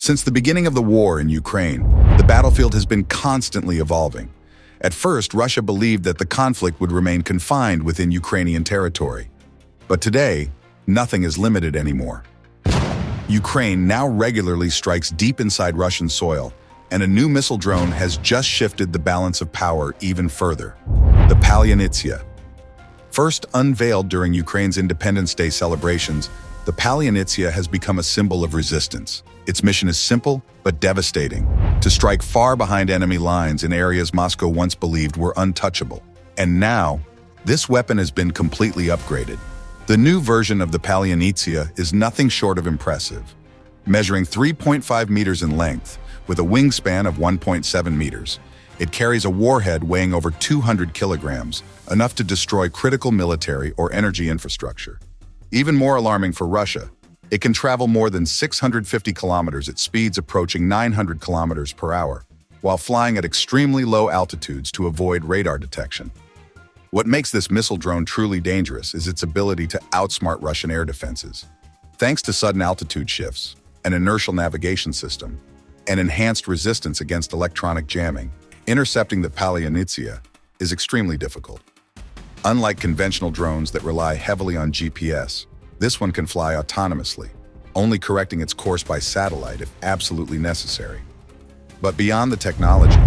Since the beginning of the war in Ukraine, the battlefield has been constantly evolving. At first, Russia believed that the conflict would remain confined within Ukrainian territory. But today, nothing is limited anymore. Ukraine now regularly strikes deep inside Russian soil, and a new missile drone has just shifted the balance of power even further. The Palianytsia. First unveiled during Ukraine's Independence Day celebrations, the Palianytsia has become a symbol of resistance. Its mission is simple but devastating: to strike far behind enemy lines in areas Moscow once believed were untouchable. And now, this weapon has been completely upgraded. The new version of the Palianytsia is nothing short of impressive. Measuring 3.5 meters in length, with a wingspan of 1.7 meters, it carries a warhead weighing over 200 kilograms, enough to destroy critical military or energy infrastructure. Even more alarming for Russia, it can travel more than 650 kilometers at speeds approaching 900 kilometers per hour, while flying at extremely low altitudes to avoid radar detection. What makes this missile drone truly dangerous is its ability to outsmart Russian air defenses. Thanks to sudden altitude shifts, an inertial navigation system, and enhanced resistance against electronic jamming, intercepting the Palianytsia is extremely difficult. Unlike conventional drones that rely heavily on GPS, this one can fly autonomously, only correcting its course by satellite if absolutely necessary. But beyond the technology,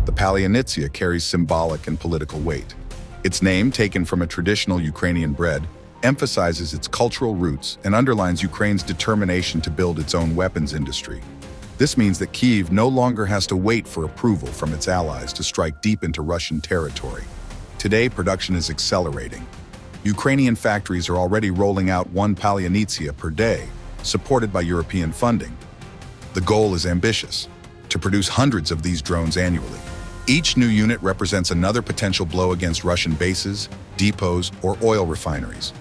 the Palianytsia carries symbolic and political weight. Its name, taken from a traditional Ukrainian bread, emphasizes its cultural roots and underlines Ukraine's determination to build its own weapons industry. This means that Kyiv no longer has to wait for approval from its allies to strike deep into Russian territory. Today, production is accelerating. Ukrainian factories are already rolling out one Palianytsia per day, supported by European funding. The goal is ambitious: to produce hundreds of these drones annually. Each new unit represents another potential blow against Russian bases, depots, or oil refineries.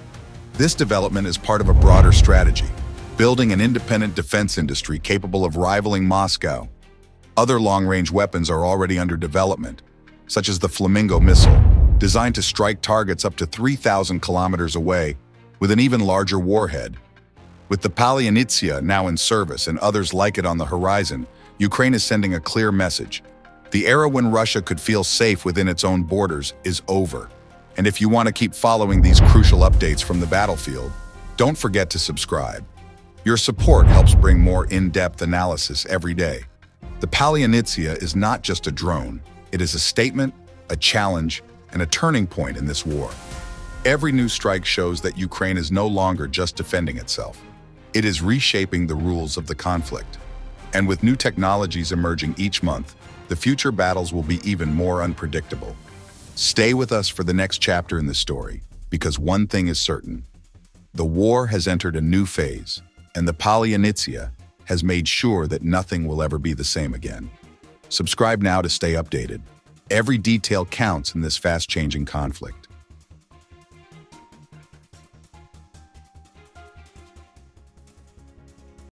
This development is part of a broader strategy: building an independent defense industry capable of rivaling Moscow. Other long-range weapons are already under development, such as the Flamingo missile, designed to strike targets up to 3,000 kilometers away with an even larger warhead. With the Palianytsia now in service and others like it on the horizon, Ukraine is sending a clear message. The era when Russia could feel safe within its own borders is over. And if you want to keep following these crucial updates from the battlefield, don't forget to subscribe. Your support helps bring more in-depth analysis every day. The Palianytsia is not just a drone. It is a statement, a challenge, and a turning point in this war. Every new strike shows that Ukraine is no longer just defending itself. It is reshaping the rules of the conflict. And with new technologies emerging each month, the future battles will be even more unpredictable. Stay with us for the next chapter in the story, because one thing is certain: the war has entered a new phase, and the Palianytsia has made sure that nothing will ever be the same again. Subscribe now to stay updated. Every detail counts in this fast-changing conflict.